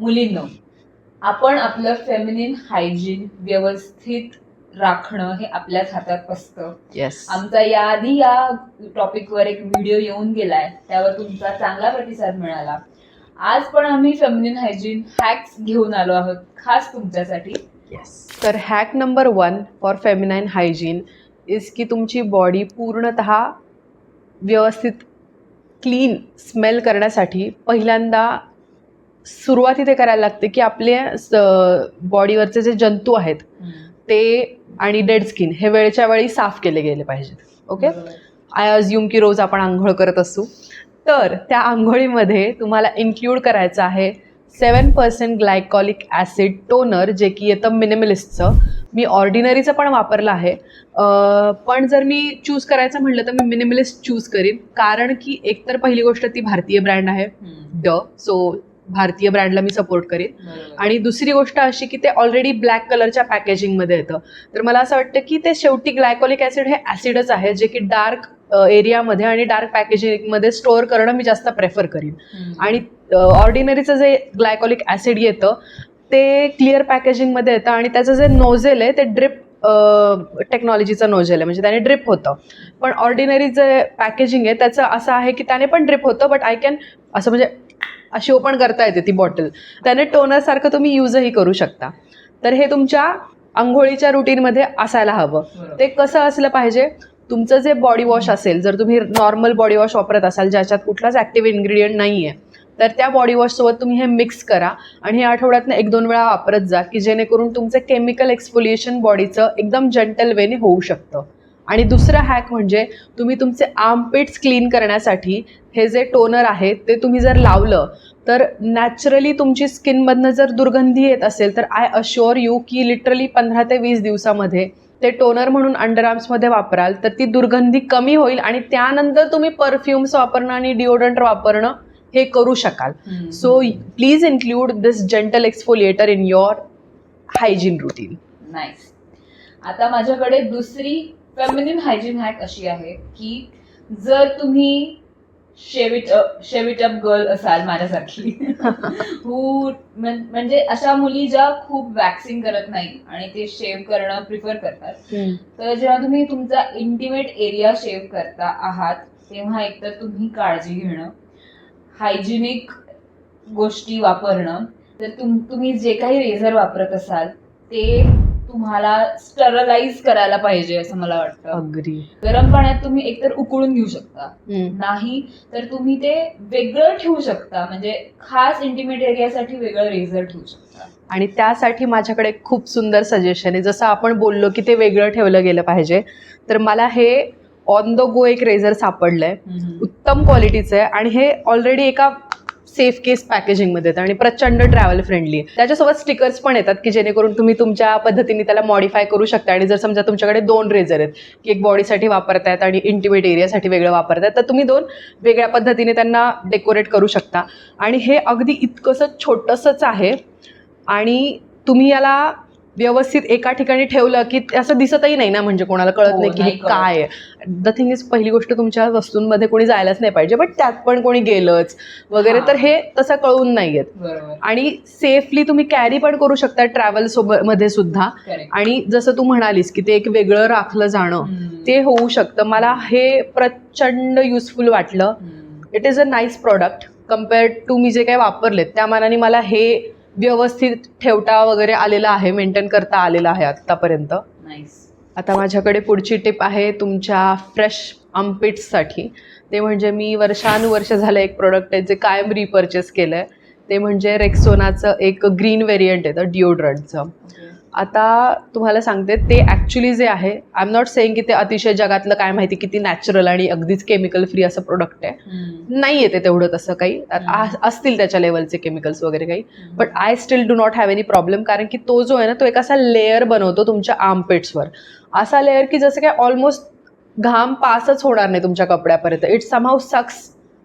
मुलींनो, आपण आपलं feminine hygiene व्यवस्थित राखणं हे आपल्याच हातात असतं. येस. आमचा याआधी या टॉपिकवर एक व्हिडिओ येऊन गेलाय, त्यावर तुमचा चांगला प्रतिसाद मिळाला. आज पण आम्ही फेमिनिन हायजीन हॅक्स घेऊन आलो आहोत खास तुमच्यासाठी. येस. तर hack number 1 for feminine hygiene is की तुमची बॉडी पूर्णतः व्यवस्थित क्लीन स्मेल करण्यासाठी पहिल्यांदा सुरुवात इथे करायला लागते की आपले बॉडीवरचे जे जंतू आहेत ते आणि डेड स्किन हे वेळच्या वेळी साफ केले गेले पाहिजेत. ओके. आय अज्युम की रोज आपण आंघोळ करत असू, तर त्या आंघोळीमध्ये तुम्हाला इन्क्लूड करायचं आहे 7% ग्लायकॉलिक ॲसिड टोनर, जे की येतं मिनिमलिस्टचं. मी ऑर्डिनरीचं पण वापरलं आहे, पण जर मी चूज करायचं म्हटलं तर मी मिनिमलिस्ट चूज करीन, कारण की एकतर पहिली गोष्ट ती भारतीय ब्रँड आहे, सो भारतीय ब्रँडला मी सपोर्ट करीन. आणि दुसरी गोष्ट अशी की ते ऑलरेडी ब्लॅक कलरच्या पॅकेजिंगमध्ये येतं, तर मला असं वाटतं की ते शेवटी ग्लायकॉलिक ॲसिड हे ॲसिडच आहे, जे की डार्क एरियामध्ये आणि डार्क पॅकेजिंगमध्ये स्टोअर करणं मी जास्त प्रेफर करीन. आणि ऑर्डिनरीचं जे ग्लायकॉलिक ॲसिड येतं ते क्लिअर पॅकेजिंगमध्ये येतं आणि त्याचं जे नोझेल आहे ते ड्रिप टेक्नॉलॉजीचं नोझेल आहे, म्हणजे त्याने ड्रिप होतं. पण ऑर्डिनरी जे पॅकेजिंग आहे त्याचं असं आहे की त्याने पण ड्रिप होतं, बट आय कॅन असं म्हणजे अशी ओपन करता येते ती बॉटल, त्याने टोनरसारखं तुम्ही यूजही करू शकता. तर हे तुमच्या आंघोळीच्या रुटीनमध्ये असायला हवं. ते कसं असलं पाहिजे, तुमचं जे बॉडी वॉश असेल, जर तुम्ही नॉर्मल बॉडी वॉश वापरत असाल ज्याच्यात कुठलाच ॲक्टिव्ह इन्ग्रेडियंट नाही आहे, तर त्या बॉडी वॉशसोबत तुम्ही हे मिक्स करा आणि हे आठवड्यातनं 1-2 वेळा वापरत जा, की जेणेकरून तुमचं केमिकल एक्सफोलिएशन बॉडीचं एकदम जंटल वेने होऊ शकतं. आणि दुसरं हॅक म्हणजे तुम्ही तुमचे आर्मपिट्स क्लीन करण्यासाठी हे जे टोनर आहे ते तुम्ही जर लावलं तर नॅचरली तुमची स्किनमधनं जर दुर्गंधी येत असेल तर आय अश्युअर यू की लिटरली 15 ते 20 दिवसामध्ये ते टोनर म्हणून अंडरआर्म्समध्ये वापराल तर ती दुर्गंधी कमी होईल आणि त्यानंतर तुम्ही परफ्युम्स वापरणं आणि डिओड्रंट वापरणं हे करू शकाल. So please include this gentle exfoliator in your hygiene routine. Nice. आता माझ्याकडे दुसरी फेमिनिन हायजीन हॅक अशी आहे की जर तुम्ही शेव इट अप गर्ल असाल माझ्यासारखी म्हणजे अशा मुली ज्या खूप वॅक्सिंग करत नाही आणि ते शेव करणं प्रिफर करतात, तर जेव्हा तुम्ही तुमचा इंटिमेट एरिया शेव करता आहात तेव्हा एकतर तुम्ही काळजी घेणं, हायजिनिक गोष्टी वापरणं. तर तुम्ही जे काही रेझर वापरत असाल ते तुम्हाला स्टरलाइज करायला पाहिजे असं मला वाटतं. अगदी. गरम पाण्यात तुम्ही एकतर उकळून घेऊ शकता, नाही तर तुम्ही ते वेगळं ठेवू शकता, म्हणजे खास इंटिमेट एरियासाठी वेगळं रेझर ठेवू शकता. आणि त्यासाठी माझ्याकडे खूप सुंदर सजेशन आहे. जसं आपण बोललो की ते वेगळं ठेवलं गेलं पाहिजे, तर मला हे ऑन द गो एक रेझर सापडलंय, उत्तम क्वालिटीचं आहे आणि हे ऑलरेडी एका सेफ केस पॅकेजिंगमध्ये येतं आणि प्रचंड ट्रॅव्हल फ्रेंडली आहे. त्याच्यासोबत स्टिकर्स पण येतात की जेणेकरून तुम्ही तुमच्या पद्धतीने त्याला मॉडिफाय करू शकता. आणि जर समजा तुमच्याकडे 2 रेझर आहेत की एक बॉडीसाठी वापरतायत आणि इंटिमेट एरियासाठी वेगळं वापरतायत, तर तुम्ही 2 वेगळ्या पद्धतीने त्यांना डेकोरेट करू शकता. आणि हे अगदी इतकंसं छोटंसंच आहे आणि तुम्ही याला व्यवस्थित एका ठिकाणी ठेवलं की असं दिसतही नाही ना, म्हणजे कोणाला कळत नाही की हे काय आहे. द थिंग इज, पहिली गोष्ट तुमच्या वस्तूंमध्ये कोणी जायलाच नाही पाहिजे, बट त्यात पण कोणी गेलंच वगैरे तर हे तसं कळून नाही येत. आणि सेफली तुम्ही कॅरी पण करू शकता ट्रॅव्हल मध्ये सुद्धा. आणि जसं तू म्हणालीस की ते एक वेगळं राखलं जाणं ते होऊ शकतं. मला हे प्रचंड युजफुल वाटलं. It is a nice product compared to me जे काही वापरलेत त्या मानाने मला हे व्यवस्थित ठेवता वगैरे आलेलं आहे, मेंटेन करता आलेलं आहे आत्तापर्यंत. आता माझ्याकडे पुढची टिप आहे तुमच्या फ्रेश आर्मपिट्ससाठी. ते म्हणजे मी वर्षानुवर्ष झालं एक प्रोडक्ट आहे जे कायम रिपर्चेस केलं आहे, ते म्हणजे रेक्सोनाचं एक ग्रीन व्हेरियंट येतं डिओड्रंटचं. आता तुम्हाला सांगते ते ॲक्च्युली जे आहे, आय एम नॉट सेईंग की ते अतिशय जगातलं काय माहिती किती नॅचरल आणि अगदीच केमिकल फ्री असं प्रोडक्ट आहे, नाही येते तेवढं तसं काही, असतील त्याच्या लेवलचे केमिकल्स वगैरे काही, but I still do not have any problem. कारण की तो जो आहे ना तो एक असा लेअर बनवतो तुमच्या आर्मपिट्सवर, असा लेअर की जसं काय ऑलमोस्ट घाम पासच होणार नाही तुमच्या कपड्यापर्यंत. It somehow sucks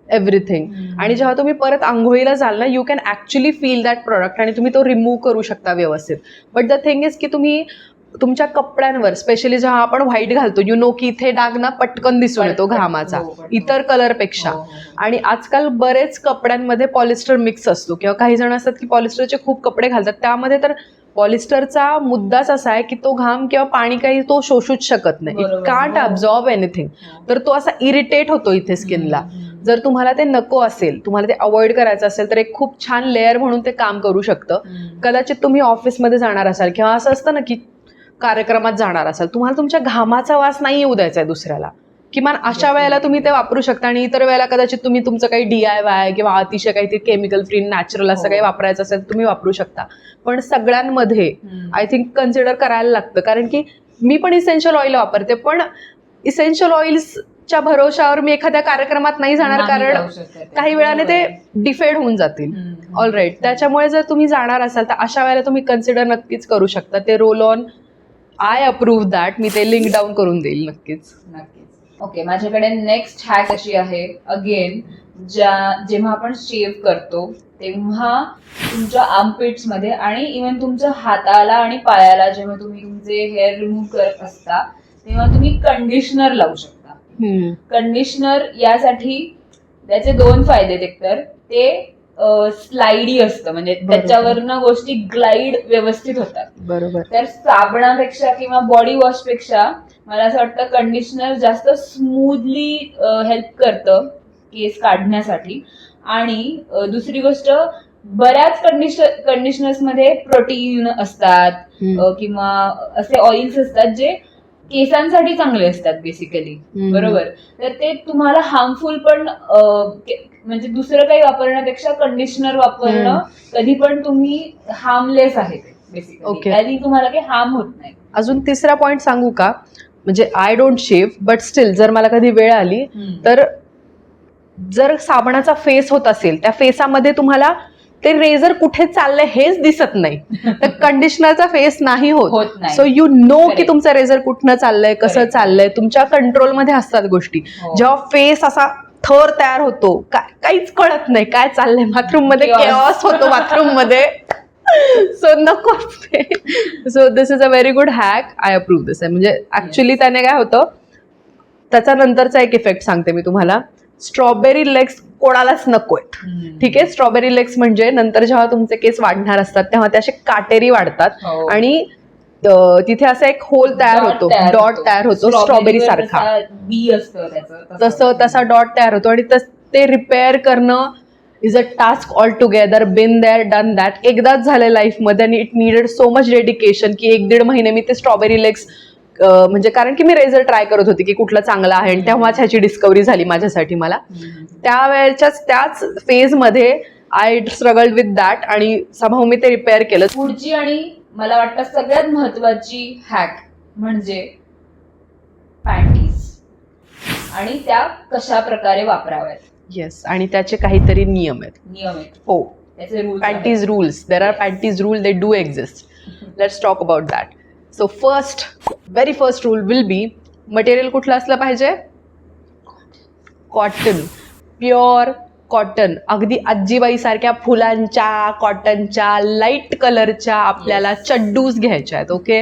everything. आणि जेव्हा तुम्ही परत आंघोळीला जाल ना, you can actually feel that product आणि तुम्ही तो रिमूव्ह करू शकता व्यवस्थित. बट द थिंग इज की तुम्ही तुमच्या कपड्यांवर स्पेशली जेव्हा आपण व्हाईट घालतो की इथे डाग ना पटकन दिसून येतो घामाचा इतर कलरपेक्षा. आणि आजकाल बरेच कपड्यांमध्ये पॉलिस्टर मिक्स असतो किंवा काही जण असतात की पॉलिस्टरचे खूप कपडे घालतात, त्यामध्ये तर पॉलिस्टरचा मुद्दाच असा आहे की तो घाम किंवा पाणी काही तो शोषूच शकत नाही, इट कांट अब्झॉर्ब एनिथिंग. तर तो असा इरिटेट होतो इथे स्किनला. जर तुम्हाला ते नको असेल, तुम्हाला ते अवॉइड करायचं असेल तर एक खूप छान लेअर म्हणून ते काम करू शकतं. कदाचित तुम्ही ऑफिसमध्ये जाणार असाल किंवा असं असतं ना की कार्यक्रमात जाणार असाल, तुम्हाला तुमच्या घामाचा वास नाही येऊ द्यायचा आहे दुसऱ्याला, किमान अशा वेळेला तुम्ही ते वापरू शकता. आणि इतर वेळेला कदाचित तुम्ही तुमचं काही DIY किंवा अतिशय काहीतरी केमिकल फ्री नॅचरल असं काही वापरायचं असेल तुम्ही वापरू शकता. पण सगळ्यांमध्ये आय थिंक कन्सिडर करायला लागतं, कारण की मी पण इसेन्शियल ऑइल वापरते, पण इसेन्शियल ऑइल्सच्या भरोशावर मी एखाद्या कार्यक्रमात नाही जाणार, कारण काही वेळाने ते डिफेड होऊन जातील. All right. त्याच्यामुळे जर तुम्ही जाणार असाल तर अशा वेळेला तुम्ही कन्सिडर नक्कीच करू शकता. ते roll on, I approve that. मी ते लिंक डाऊन करून देईल नक्कीच. ओके, माझ्याकडे नेक्स्ट हॅक अशी आहे. अगेन, जेव्हा आपण शेव करतो तेव्हा तुमच्या आर्मपिट्स मध्ये आणि इव्हन तुमच्या हाताला आणि पायाला जेव्हा तुम्ही तुमचे हेअर रिमूव्ह करत असता तेव्हा तुम्ही कंडिशनर लावू शकता. कंडिशनर यासाठी त्याचे 2 फायदे. एकतर ते स्लाइडी असतं, म्हणजे त्याच्यावरनं गोष्टी ग्लाइड व्यवस्थित होतात. बरोबर. तर साबणापेक्षा किंवा बॉडी वॉश पेक्षा मला असं वाटतं कंडिशनर जास्त स्मूथली हेल्प करतं केस काढण्यासाठी. आणि दुसरी गोष्ट, बऱ्याच कंडिशनर्स मध्ये प्रोटीन असतात किंवा असे ऑइल्स असतात जे केसांसाठी चांगले असतात बेसिकली. बरोबर. तर ते तुम्हाला हार्मफुल पण, म्हणजे दुसरं काही वापरण्यापेक्षा कंडिशनर वापरणं कधी पण तुम्ही हार्मलेस आहे ते बेसिकली. आणि तुम्हाला काही हार्म होत नाही. अजून तिसरा पॉइंट सांगू का? म्हणजे I don't shave, but still जर मला कधी वेळ आली तर जर साबणाचा फेस होत असेल, त्या फेसामध्ये तुम्हाला ते रेझर कुठे चाललंय हेच दिसत नाही, तर कंडिशनरचा फेस नाही होत. सो यू नो की तुमचं रेझर कुठनं चाललंय, कसं चाललंय, तुमच्या कंट्रोलमध्ये असतात गोष्टी. जेव्हा फेस असा थर तयार होतो, काहीच कळत नाही काय चाललंय, बाथरूम मध्ये केऑस होतो बाथरूम मध्ये. सो नको. So this is a very good hack. I approve this आहे. म्हणजे ऍक्च्युली त्याने काय होतं, त्याचा नंतरचा एक इफेक्ट सांगते मी तुम्हाला. स्ट्रॉबेरी लेग्स कोणालाच नकोयत. ठीक आहे. स्ट्रॉबेरी लेग्स म्हणजे नंतर जेव्हा तुमचे केस वाढणार असतात तेव्हा ते असे काटेरी वाढतात आणि तिथे असा एक होल तयार होतो, डॉट तयार होतो स्ट्रॉबेरी सारखा. तसा डॉट तयार होतो आणि ते रिपेअर करणं is a task all together. Been there done that. एकदाच झालं लाईफमध्ये आणि it needed so much dedication की 1-1.5 महिने मी ते स्ट्रॉबेरी लेग्स, म्हणजे कारण की मी रेझर ट्राय करत होती की कुठलं चांगलं आहे आणि तेव्हाच ह्याची डिस्कवरी झाली माझ्यासाठी. मला त्याच फेजमध्ये आय स्ट्रगल्ड विथ दॅट आणि समहाऊ मी ते रिपेअर केलं. पुढची आणि मला वाटतं सगळ्यात महत्वाची हॅक म्हणजे पॅन्टीज, आणि त्या कशा प्रकारे वापराव्यात. येस. आणि त्याचे काहीतरी नियम आहेत. हो. त्याचे rules. Panties rules. There are panties rule, they do exist. Let's talk about that. So very first rule will be, material कुठलं असलं पाहिजे? कॉटन. Pure cotton. अगदी आजीबाई सारख्या फुलांच्या, कॉटनच्या, लाईट कलरच्या आपल्याला चड्डूज घ्यायच्या आहेत. ओके.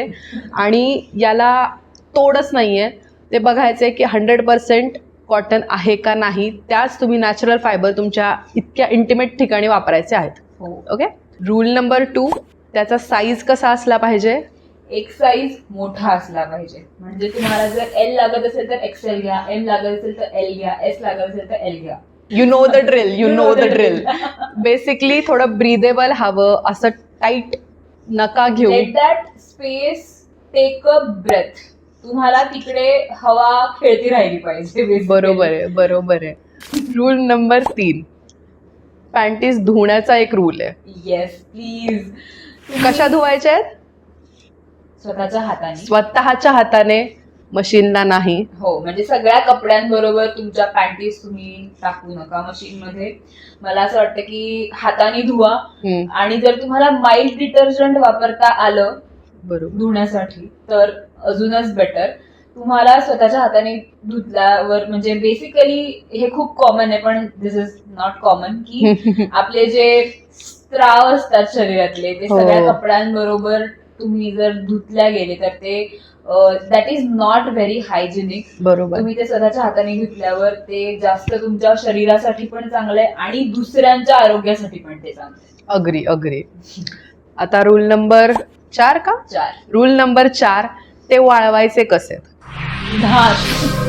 आणि याला तोडच नाहीये. ते बघायचंय की 100% कॉटन आहे का नाही. त्याच तुम्ही नॅचरल फायबर तुमच्या इतक्या इंटिमेट ठिकाणी वापरायचे आहेत. ओके. रूल नंबर 2, त्याचा साईज कसा असला पाहिजे? एक साईज मोठा असला पाहिजे. म्हणजे तुम्हाला जर L लागत असेल तर XL घ्या, M लागत असेल तर L घ्या, S लागत असेल तर L घ्या. You know the drill. Basically थोडं ब्रीदेबल हवं, असं टाईट नका घेऊ. Let that space take a breath. तुम्हाला तिकडे हवा खेळती राहिली पाहिजे. बरोबर आहे. रूल नंबर 3, पॅन्टीज धुण्याचा एक रूल आहे. Yes please. कशा धुवायच्या आहेत? स्वतःच्या हाताने, मशीनला नाही. हो. म्हणजे सगळ्या कपड्यांबरोबर तुमच्या पॅन्टीज तुम्ही टाकू नका मशीन मध्ये. मला असं वाटतं की हाताने धुवा. आणि जर तुम्हाला माइल्ड डिटर्जंट वापरता आलं धुण्यासाठी तर अजूनच बेटर. तुम्हाला स्वतःच्या हाताने धुतल्यावर, म्हणजे बेसिकली हे खूप कॉमन आहे पण दिस इज नॉट कॉमन, की आपले जे स्त्राव असतात शरीरातले ते सगळ्या कपड्यांबरोबर तुम्ही जर धुतल्या गेले तर ते that is not very hygienic. बरोबर. तुम्ही ते स्वतःच्या हाताने धुतल्यावर ते जास्त तुमच्या शरीरासाठी पण चांगलं आहे आणि दुसऱ्यांच्या आरोग्यासाठी पण ते चांगलं आहे. अग्री. आता रूल नंबर 4 का? 4. रूल नंबर 4, ते वाळवायचे कसे?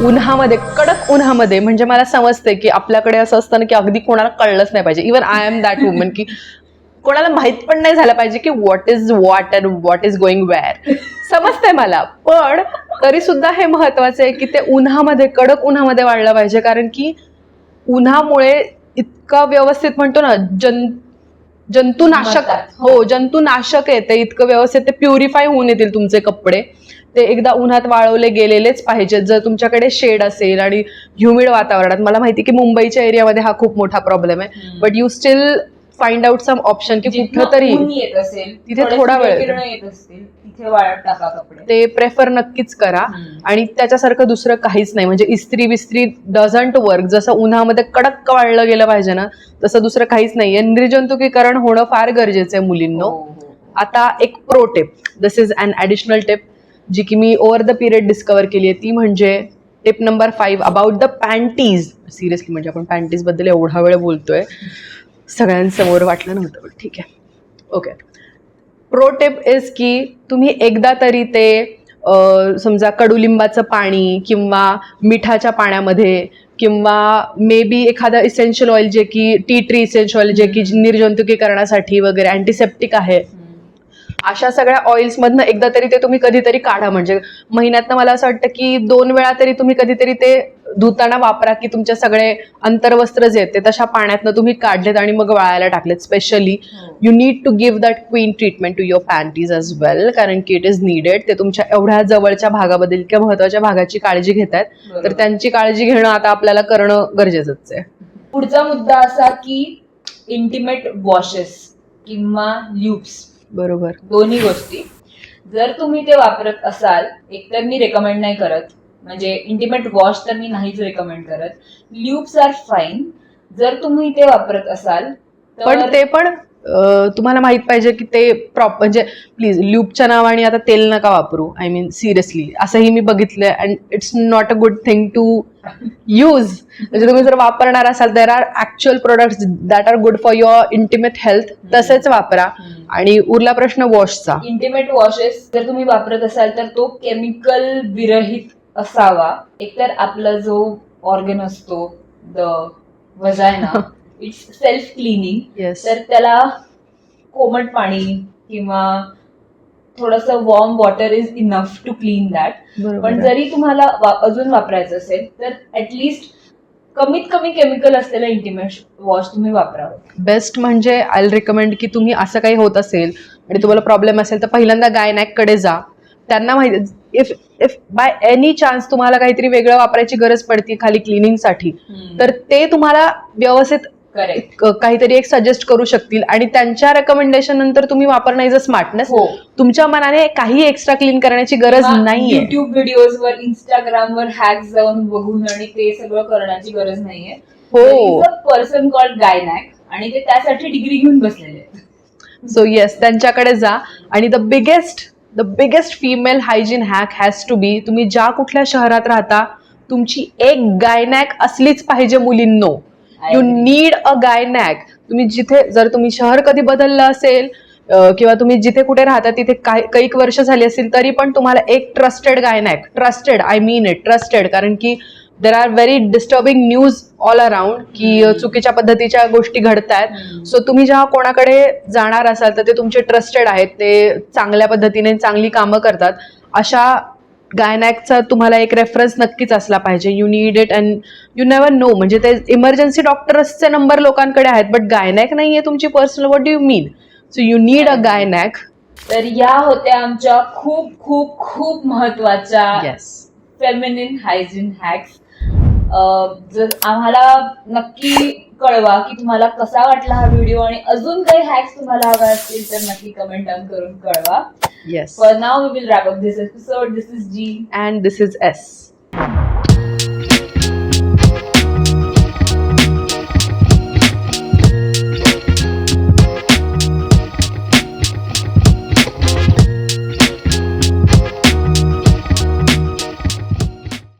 उन्हामध्ये, कडक उन्हामध्ये. म्हणजे मला समजते की आपल्याकडे असं असतं ना की अगदी कोणाला कळलंच नाही पाहिजे. Even I am that woman की कोणाला माहित पण नाही झालं पाहिजे की what is what and what is going where. समजतंय मला, पण तरी सुद्धा हे महत्वाचं आहे की ते उन्हामध्ये, कडक उन्हामध्ये वाळलं पाहिजे. कारण की उन्हामुळे इतकं व्यवस्थित म्हणतो ना जंतुनाशक, हो जंतुनाशक आहे ते इतकं व्यवस्थित, ते प्युरिफाय होऊन येतील तुमचे कपडे. ते एकदा उन्हात वाळवले गेलेलेच पाहिजेत. जर तुमच्याकडे शेड असेल आणि ह्युमिड वातावरणात, मला माहिती की मुंबईच्या एरियामध्ये हा खूप मोठा प्रॉब्लेम आहे, but you still find out some option की कुठं तरी येत असेल तिथे थोडा वेळ येत असतील तिथे वाळत टाका कपडे. ते प्रेफर नक्कीच करा. आणि त्याच्यासारखं दुसरं काहीच नाही. म्हणजे इस्त्री बिस्त्री डझंट वर्क. जसं उन्हामध्ये कडक वाळलं गेलं पाहिजे ना, तसं दुसरं काहीच नाहीये. निर्जंतुकीकरण होणं फार गरजेचं आहे मुलींनो. आता एक pro tip, this is an additional tip जी की मी ओव्हर द पिरियड डिस्कवर केली आहे. ती म्हणजे tip number 5 about the panties. Seriously म्हणजे आपण पॅन्टीज बद्दल एवढा वेळ बोलतोय, सगळ्यांसमोर वाटलं नव्हतं, पण ठीक आहे. ओके, प्रो टिप इज की तुम्ही एकदा तरी ते समजा कडुलिंबाचं पाणी किंवा मिठाच्या पाण्यामध्ये किंवा मे बी एखादं इसेन्शियल ऑइल जे की टी ट्री इसेन्शियल ऑइल जे की निर्जंतुकीकरणासाठी वगैरे अँटीसेप्टिक आहे, अशा सगळ्या ऑइल्समधनं एकदा तरी ते तुम्ही कधीतरी काढा. म्हणजे महिन्यातनं मला असं वाटतं की 2 वेळा तरी तुम्ही कधीतरी ते धुताना वापरा, की तुमचे सगळे अंतर्वस्त्र जे आहेत ते तशा पाण्यातनं तुम्ही काढलेत आणि मग वाळायला टाकलेत. Specially you need to give that queen treatment to your panties as well, कारण की इट इज नीडेड. ते तुमच्या एवढ्या जवळच्या भागाबद्दल किंवा महत्वाच्या भागाची काळजी घेत आहेत, तर त्यांची काळजी घेणं आता आपल्याला करणं गरजेचंच आहे. पुढचा मुद्दा असा की इंटिमेट वॉशेस किंवा ल्यूब्स, बरोबर, दोन्ही गोष्टी जर तुम्ही ते वापरत असाल, एकतर मी रेकमेंड नाही करत, म्हणजे इंटिमेट वॉश तर मी नाहीच रेकमेंड करत. ल्यूब्स आर फाईन जर तुम्ही ते वापरत असाल, पण ते पण तुम्हाला माहित पाहिजे की ते म्हणजे प्लीज ल्यूबच्या नावाने आता तेल नका वापरू. आय मीन सिरियसली, असंही मी बघितलंय and it's not a good thing to use. म्हणजे तुम्ही जर वापरणार असाल, there are actual products that are good for your intimate health, तसेच वापरा. आणि उरला प्रश्न वॉशचा, इंटिमेट वॉशेस जर तुम्ही वापरत असाल तर तो केमिकल विरहित असावा. एकतर आपला जो ऑर्गन असतो the vagina, it's self cleaning, तर त्याला कोमट पाणी किंवा थोडस warm water is enough to clean that. पण जरी तुम्हाला अजून वापरायचं असेल तर ऍटलिस्ट कमीत कमी केमिकल असलेलं इंटिमेट वॉश तुम्ही वापरावं. बेस्ट म्हणजे आय रिकमेंड की तुम्ही असं काही होत असेल आणि तुम्हाला प्रॉब्लेम असेल तर पहिल्यांदा गायनॅक कडे जा. त्यांना माहिती, इफ बाय एनी चान्स तुम्हाला काहीतरी वेगळं वापरायची गरज पडते खाली क्लिनिंगसाठी, तर ते तुम्हाला व्यवस्थित काहीतरी एक सजेस्ट करू शकतील आणि त्यांच्या रेकमेंडेशन नंतर तुम्ही वापरणं इज अ स्मार्टनेस. तुमच्या मनाने काही एक्स्ट्रा क्लीन करण्याची गरज नाहीये. युट्यूब व्हिडिओजवर, इंस्टाग्रामवर हॅक्स जाऊन बघून आणि ते सगळं करण्याची गरज नाहीये. हो, पर्सन कॉल्ड गायनॅक आणि ते त्यासाठी डिग्री घेऊन बसलेले आहेत. सो येस, त्यांच्याकडे जा. आणि the biggest female hygiene hack has to be, तुम्ही ज्या कुठल्या शहरात राहता तुमची एक गायनॅक असलीच पाहिजे मुलींनो. You need a gynaec. तुम्ही जिथे, जर तुम्ही शहर कधी बदललं असेल किंवा तुम्ही जिथे कुठे राहता तिथे काही वर्ष झाली असतील, तरी पण तुम्हाला एक trusted gynaec, trusted, I mean it, trusted, कारण की there are very disturbing news all around की चुकीच्या पद्धतीच्या गोष्टी घडतायत. सो तुम्ही जेव्हा कोणाकडे जाणार असाल तर ते तुमचे ट्रस्टेड आहेत, ते चांगल्या पद्धतीने चांगली कामं करतात. अशा गायनॅकचा तुम्हाला एक रेफरन्स नक्कीच असला पाहिजे. You need it and you never know. म्हणजे ते इमर्जन्सी डॉक्टर्सचे नंबर लोकांकडे आहेत, बट गायनॅक नाहीये तुमची personal. What do you mean? So you need a gynaec. तर या होत्या आमच्या खूप खूप खूप महत्वाच्या फेमिनिन हायजीन हॅक्स. जर आम्हाला नक्की कळवा की तुम्हाला कसा वाटला हा व्हिडिओ आणि अजून काही हॅक्स तुम्हाला हवे असतील तर नक्की कमेंट डाऊन करून कळवा. Yes. For now we will wrap up this episode. This is G and this is S.